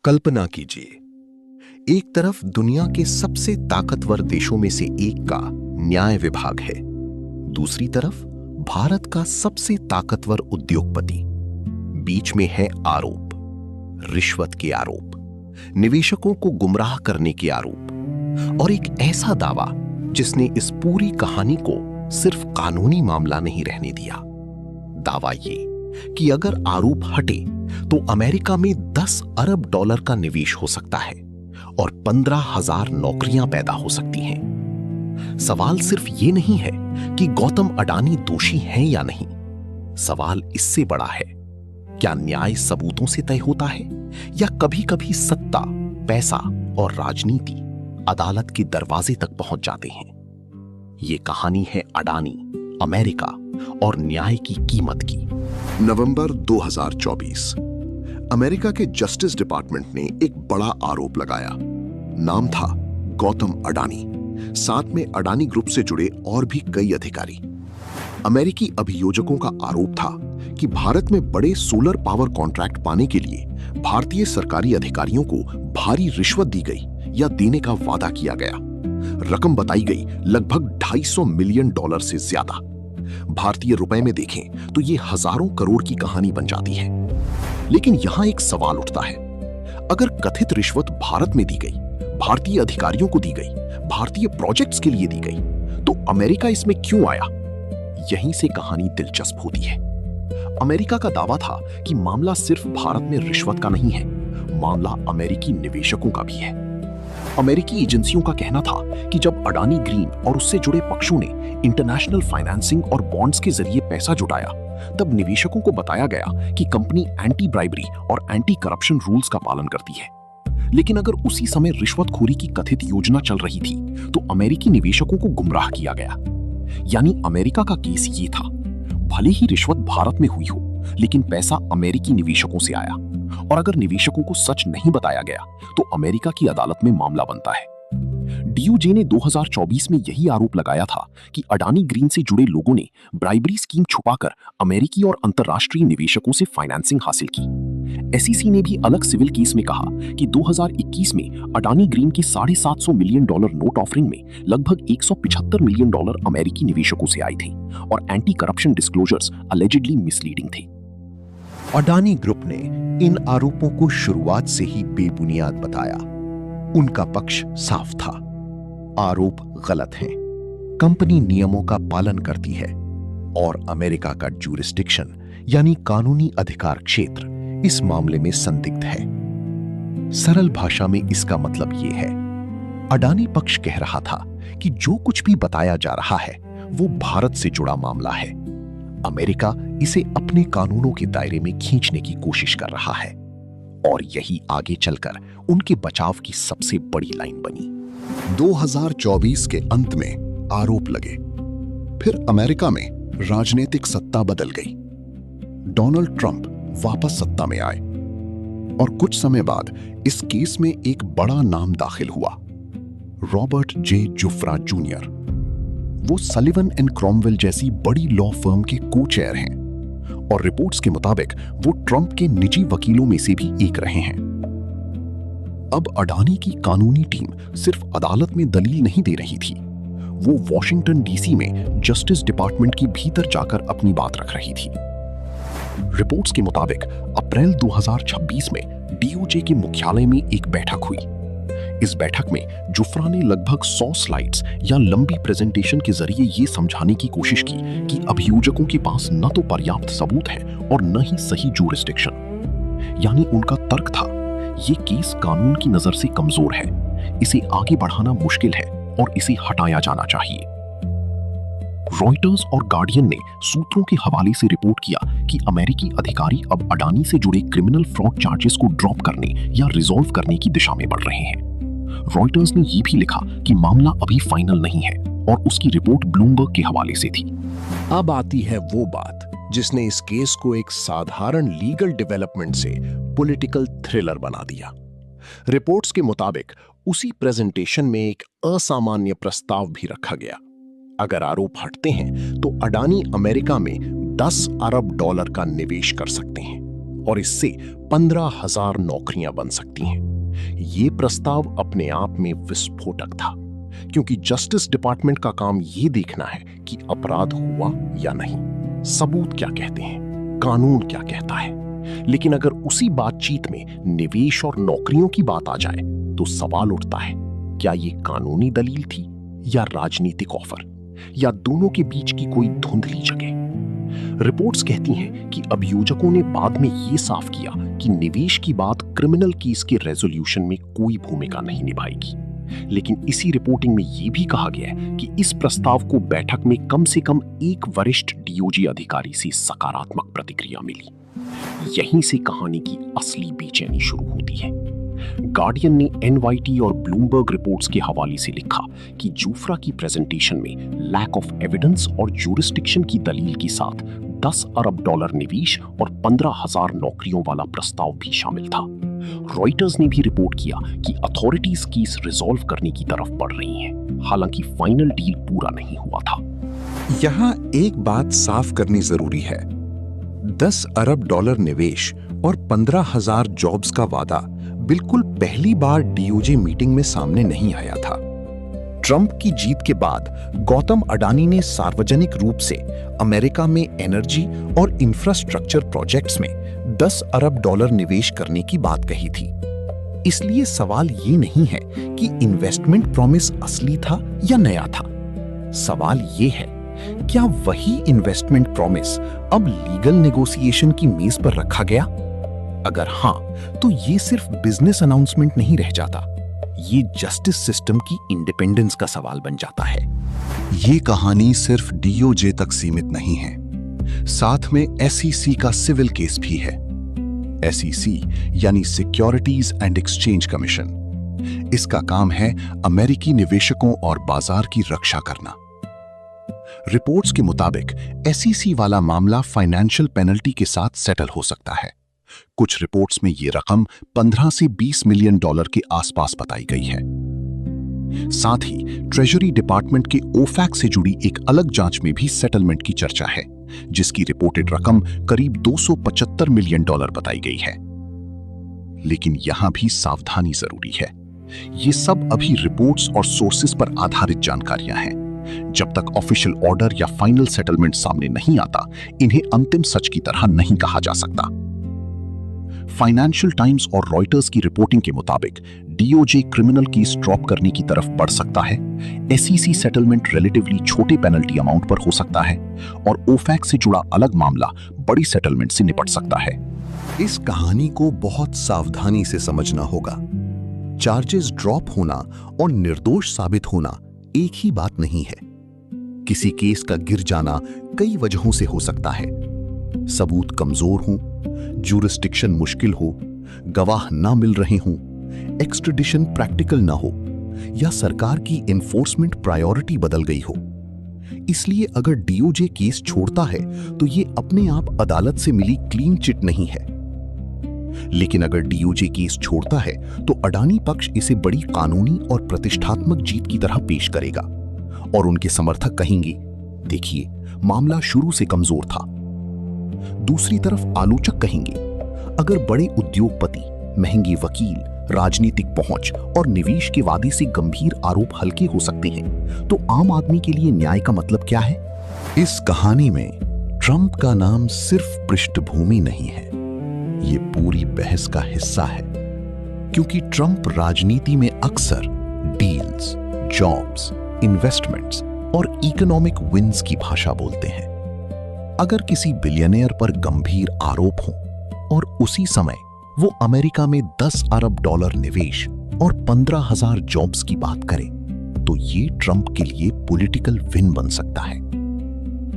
कल्पना कीजिए, एक तरफ दुनिया के सबसे ताकतवर देशों में से एक का न्याय विभाग है, दूसरी तरफ भारत का सबसे ताकतवर उद्योगपति। बीच में है आरोप, रिश्वत के आरोप, निवेशकों को गुमराह करने के आरोप और एक ऐसा दावा जिसने इस पूरी कहानी को सिर्फ कानूनी मामला नहीं रहने दिया। दावा ये कि अगर आरोप हटे तो अमेरिका में 10 अरब डॉलर का निवेश हो सकता है और 15,000 नौकरियां पैदा हो सकती हैं। सवाल सिर्फ ये नहीं है कि गौतम अडानी दोषी हैं या नहीं। सवाल इससे बड़ा है, क्या न्याय सबूतों से तय होता है या कभी-कभी सत्ता, पैसा और राजनीति अदालत के दरवाजे तक पहुंच जाते हैं। ये कहानी है अडानी, अमेरिका और न्याय की कीमत की। नवंबर 2024, अमेरिका के जस्टिस डिपार्टमेंट ने एक बड़ा आरोप लगाया। नाम था गौतम अडानी, साथ में अडानी ग्रुप से जुड़े और भी कई अधिकारी। अमेरिकी अभियोजकों का आरोप था कि भारत में बड़े सोलर पावर कॉन्ट्रैक्ट पाने के लिए भारतीय सरकारी अधिकारियों को भारी रिश्वत दी गई या देने का वादा किया गया। रकम बताई गई लगभग $250 मिलियन से ज्यादा। भारतीय रुपए में देखें तो ये हजारों करोड़ की कहानी बन जाती है। लेकिन यहां एक सवाल उठता है, अगर कथित रिश्वत भारत में दी गई, भारतीय अधिकारियों को दी गई, भारतीय प्रोजेक्ट्स के लिए दी गई, तो अमेरिका इसमें क्यों आया? यहीं से कहानी दिलचस्प होती है। अमेरिका का दावा था कि मामला सिर्फ भारत में रिश्वत का नहीं है, मामला अमेरिकी निवेशकों का भी है। अमेरिकी एजेंसियों का कहना था कि जब अडानी ग्रीन और उससे जुड़े पक्षों ने इंटरनेशनल फाइनेंसिंग और बॉन्ड्स के जरिए पैसा जुटाया, तब निवेशकों को बताया गया कि कंपनी एंटी ब्राइबरी और एंटी करप्शन रूल्स का पालन करती है। लेकिन अगर उसी समय रिश्वतखोरी की कथित योजना चल रही थी, तो अमेरिकी निवेशकों को गुमराह किया गया। यानी अमेरिका का केस ये था, भले ही रिश्वत भारत में हुई हो, लेकिन पैसा अमेरिकी निवेशकों से आया, और अगर निवेशकों को सच नहीं बताया गया तो अमेरिका की अदालत में मामला बनता है। डीओजे ने 2024 में यही आरोप लगाया था कि अडानी ग्रीन से जुड़े लोगों ने ब्राइबरी स्कीम छुपाकर अमेरिकी और अंतर्राष्ट्रीय निवेशकों से फाइनेंसिंग हासिल की। एसईसी ने भी अलग सिविल केस में कहा कि 2021 में अडानी ग्रीन के $750 मिलियन नोट ऑफरिंग में लगभग $175 मिलियन अमेरिकी निवेशकों से आए थे और anti corruption disclosures allegedly misleading थे। अडानी ग्रुप ने इन आरोपों को शुरुआत से ही बेबुनियाद बताया। उनका पक्ष साफ था, आरोप गलत हैं, कंपनी नियमों का पालन करती है और अमेरिका का ज्यूरिसडिक्शन यानी कानूनी अधिकार क्षेत्र इस मामले में संदिग्ध है। सरल भाषा में इसका मतलब यह है, अडानी पक्ष कह रहा था कि जो कुछ भी बताया जा रहा है वो भारत से जुड़ा मामला है। अमेरिका इसे अपने कानूनों के दायरे में खींचने की कोशिश कर रहा है, और यही आगे चलकर उनके बचाव की सबसे बड़ी लाइन बनी। 2024 के अंत में आरोप लगे, फिर अमेरिका में राजनीतिक सत्ता बदल गई। डोनाल्ड ट्रंप वापस सत्ता में आए और कुछ समय बाद इस केस में एक बड़ा नाम दाखिल हुआ, रॉबर्ट जे जुफ्रा जूनियर। वो सलिवन एंड क्रॉमवेल जैसी बड़ी लॉ फर्म के को-चेयर हैं और रिपोर्ट्स के मुताबिक वो ट्रंप के निजी वकीलों में से भी एक रहे हैं। अब अडानी की कानूनी टीम सिर्फ अदालत में दलील नहीं दे रही थी, वो वॉशिंगटन डीसी में जस्टिस डिपार्टमेंट के भीतर जाकर अपनी बात रख रही थी। रिपोर्ट्स के मुताबिक अप्रैल 2026 में डीओजे के मुख्यालय में एक बैठक हुई। इस बैठक में जुफ्रा ने लगभग 100 स्लाइड्स या लंबी प्रेजेंटेशन के जरिए ये समझाने की कोशिश की कि अभियोजकों के पास न तो पर्याप्त सबूत है और न ही सही ज्यूरिसडिक्शन। यानी उनका तर्क था, ये केस कानून की नजर से कमजोर है, इसे आगे बढ़ाना मुश्किल है और इसे हटाया जाना चाहिए। रॉयटर्स और गार्डियन ने सूत्रों के हवाले से रिपोर्ट किया कि अमेरिकी अधिकारी अब अडानी से जुड़े क्रिमिनल फ्रॉड चार्जेस को ड्रॉप करने या रिजॉल्व करने की दिशा में बढ़ रहे हैं। रॉयटर्स ने यह भी लिखा कि मामला अभी फाइनल नहीं है और उसकी रिपोर्ट ब्लूमबर्ग के हवाले से थी। अब आती है वो बात जिसने इस केस को एक साधारण लीगल डेवलपमेंट से पॉलिटिकल थ्रिलर बना दिया। रिपोर्ट्स के मुताबिक उसी प्रेजेंटेशन में एक असामान्य प्रस्ताव भी रखा गया। अगर आरोप हटते हैं तो अडानी अमेरिका में $10 अरब का निवेश कर सकते हैं और इससे 15,000 नौकरियां बन सकती हैं। ये प्रस्ताव अपने आप में विस्फोटक था, क्योंकि जस्टिस डिपार्टमेंट का काम ये देखना है कि अपराध हुआ या नहीं, सबूत क्या कहते हैं, कानून क्या कहता है। लेकिन अगर उसी बातचीत में निवेश और नौकरियों की बात आ जाए तो सवाल उठता है, क्या ये कानूनी दलील थी या राजनीतिक ऑफर, या दोनों के बीच की कोई धुंधली जगह। रिपोर्ट्स कहती हैं कि अभियोजकों ने बाद में यह साफ किया कि निवेश की बात क्रिमिनल केस के रेजोल्यूशन में कोई भूमिका नहीं निभाएगी। लेकिन इसी रिपोर्टिंग में यह भी कहा गया है कि इस प्रस्ताव को बैठक में कम से कम एक वरिष्ठ डीओजी अधिकारी से सकारात्मक प्रतिक्रिया मिली। यहीं से कहानी की असली बेचैनी शुरू होती है। गार्डियन ने एनवाईटी और ब्लूमबर्ग रिपोर्ट्स के हवाले से लिखा कि जूफ्रा की प्रेजेंटेशन में लैक ऑफ एविडेंस और ज्यूरिस्डिक्शन की दलील के साथ $10 अरब निवेश और 15,000 नौकरियों वाला प्रस्ताव भी शामिल था। रॉयटर्स ने भी रिपोर्ट किया कि अथॉरिटीज केस रिजॉल्व करने की तरफ बढ़ रही हैं, हालांकि फाइनल डील पूरा नहीं हुआ था। यहां एक बात साफ करनी जरूरी है। $10 अरब निवेश और 15,000 जॉब्स का वादा बिल्कुल पहली बार डीओजे मीटिंग में सामने नहीं आया था। ट्रंप की जीत के बाद गौतम अडानी ने सार्वजनिक रूप से अमेरिका में एनर्जी और इंफ्रास्ट्रक्चर प्रोजेक्ट्स में $10 अरब निवेश करने की बात कही थी। इसलिए सवाल ये नहीं है कि इन्वेस्टमेंट प्रॉमिस असली था या नया था। सवाल ये है, क्या वही इन्वेस्टमेंट प्रॉमिस अब लीगल नेगोशिएशन की मेज पर रखा गया? अगर हां, तो ये सिर्फ बिजनेस अनाउंसमेंट नहीं रह जाता, ये जस्टिस सिस्टम की इंडिपेंडेंस का सवाल बन जाता है। ये कहानी सिर्फ डीओजे तक सीमित नहीं है, साथ में एसईसी का सिविल केस भी है। एसईसी यानी सिक्योरिटीज एंड एक्सचेंज कमीशन। इसका काम है अमेरिकी निवेशकों और बाजार की रक्षा करना। रिपोर्ट्स के मुताबिक एसईसी वाला मामला फाइनेंशियल पेनल्टी के साथ सेटल हो सकता है। कुछ रिपोर्ट्स में यह रकम $15 से $20 मिलियन के आसपास बताई गई है। साथ ही ट्रेजरी डिपार्टमेंट के ओफैक से जुड़ी एक अलग जांच में भी सेटलमेंट की चर्चा है, जिसकी रिपोर्टेड रकम करीब $275 मिलियन बताई गई है। लेकिन यहां भी सावधानी जरूरी है। ये सब अभी रिपोर्ट्स और सोर्सेस पर आधारित जानकारियां हैं। जब तक ऑफिशियल ऑर्डर या फाइनल सेटलमेंट सामने नहीं आता, इन्हें अंतिम सच की तरह नहीं कहा जा सकता। फाइनेंशियल टाइम्स और रॉयटर्स की रिपोर्टिंग के मुताबिक डीओजे क्रिमिनल केस ड्रॉप करने की तरफ बढ़ सकता है। एसईसी सेटलमेंट रिलेटिवली छोटे पेनल्टी अमाउंट पर हो सकता है और ओफैक से जुड़ा अलग मामला बड़ी सेटलमेंट से निपट सकता है। इस कहानी को बहुत सावधानी से समझना होगा। चार्जेस ड्रॉप होना और निर्दोष साबित होना एक ही बात नहीं है। किसी केस का गिर जाना कई वजहों से हो सकता है। सबूत कमजोर हों, ज्यूरिस्डिक्शन मुश्किल हो, गवाह ना मिल रहे हों, एक्सट्रेडिशन प्रैक्टिकल ना हो, या सरकार की एनफोर्समेंट प्रायोरिटी बदल गई हो। इसलिए अगर डीओजे केस छोड़ता है तो ये अपने आप अदालत से मिली क्लीन चिट नहीं है। लेकिन अगर डीओजे केस छोड़ता है तो अडानी पक्ष इसे बड़ी कानूनी और प्रतिष्ठात्मक जीत की तरह पेश करेगा और उनके समर्थक कहेंगे, देखिए मामला शुरू से कमजोर था। दूसरी तरफ आलोचक कहेंगे, अगर बड़े उद्योगपति, महंगे वकील, राजनीतिक पहुंच और निवेश के वादे से गंभीर आरोप हल्के हो सकते हैं, तो आम आदमी के लिए न्याय का मतलब क्या है? इस कहानी में ट्रंप का नाम सिर्फ पृष्ठभूमि नहीं है, ये पूरी बहस का हिस्सा है। क्योंकि ट्रंप राजनीति में अक्सर डील्स, जॉब्स, इन्वेस्टमेंट्स और इकोनॉमिक विंस की भाषा बोलते हैं। अगर किसी बिलियनियर पर गंभीर आरोप हो और उसी समय वो अमेरिका में $10 अरब निवेश और 15,000 जॉब्स की बात करे, तो ये ट्रंप के लिए पॉलिटिकल विन बन सकता है।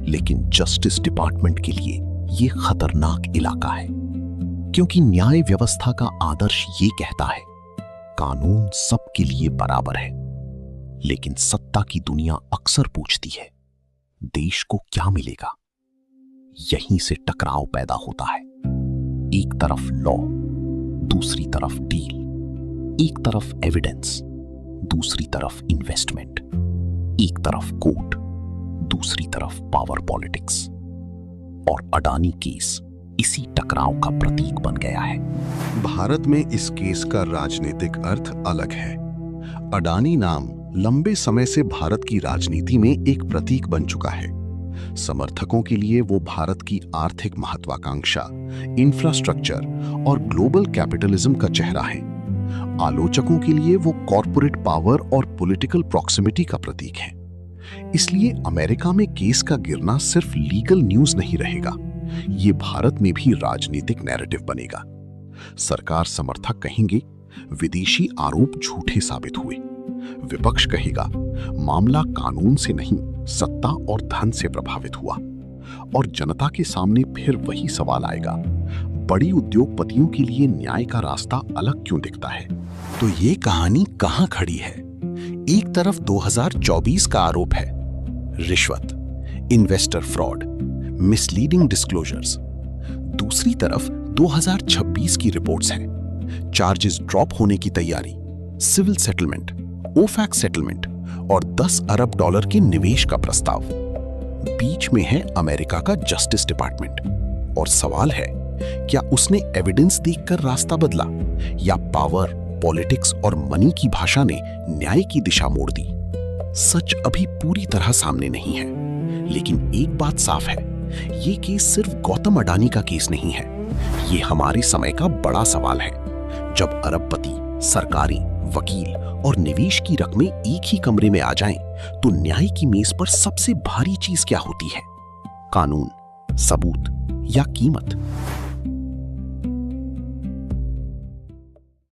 लेकिन जस्टिस डिपार्टमेंट के लिए ये खतरनाक इलाका है, क्योंकि न्याय व्यवस्था का आदर्श ये कहता है, कानून सबके लिए बराबर है। लेकिन सत्ता की दुनिया अक्सर पूछती है, देश को क्या मिलेगा? यहीं से टकराव पैदा होता है। एक तरफ लॉ, दूसरी तरफ डील, एक तरफ एविडेंस, दूसरी तरफ इन्वेस्टमेंट, एक तरफ कोर्ट, दूसरी तरफ पावर पॉलिटिक्स। और अडानी केस इसी टकराव का प्रतीक बन गया है। भारत में इस केस का राजनीतिक अर्थ अलग है। अडानी नाम लंबे समय से भारत की राजनीति में एक प्रतीक बन चुका है। समर्थकों के लिए वो भारत की आर्थिक महत्वाकांक्षा, इंफ्रास्ट्रक्चर और ग्लोबल कैपिटलिज्म का चेहरा है। आलोचकों के लिए वो कॉर्पोरेट पावर और पॉलिटिकल प्रॉक्सिमिटी का प्रतीक है। इसलिए अमेरिका में केस का गिरना सिर्फ लीगल न्यूज नहीं रहेगा, ये भारत में भी राजनीतिक नैरेटिव बनेगा। सरकार समर्थक कहेंगे विदेशी आरोप झूठे साबित हुए, विपक्ष कहेगा मामला कानून से नहीं सत्ता और धन से प्रभावित हुआ, और जनता के सामने फिर वही सवाल आएगा, बड़ी उद्योगपतियों के लिए न्याय का रास्ता अलग क्यों दिखता है? तो ये कहानी कहां खड़ी है? एक तरफ 2024 का आरोप है, रिश्वत, इन्वेस्टर फ्रॉड, मिसलीडिंग डिस्क्लोजर्स। दूसरी तरफ 2026 की रिपोर्ट्स हैं, चार्जेस ड्रॉप होने की तैयारी, सिविल सेटलमेंट, ओफैक सेटलमेंट और 10 अरब डॉलर के निवेश का प्रस्ताव। बीच में है अमेरिका का जस्टिस डिपार्टमेंट, और सवाल है क्या उसने एविडेंस देखकर रास्ता बदला या पावर, पॉलिटिक्स और मनी की भाषा ने न्याय की दिशा मोड़ दी? सच अभी पूरी तरह सामने नहीं है, लेकिन एक बात साफ है, ये केस सिर्फ गौतम अडानी का केस नहीं है, ये हमारे समय का बड़ा सवाल है। जब अरबपति, सरकारी, वकील और निवेश की रकमें एक ही कमरे में आ जाएं, तो न्याय की मेज पर सबसे भारी चीज क्या होती है? कानून, सबूत या कीमत?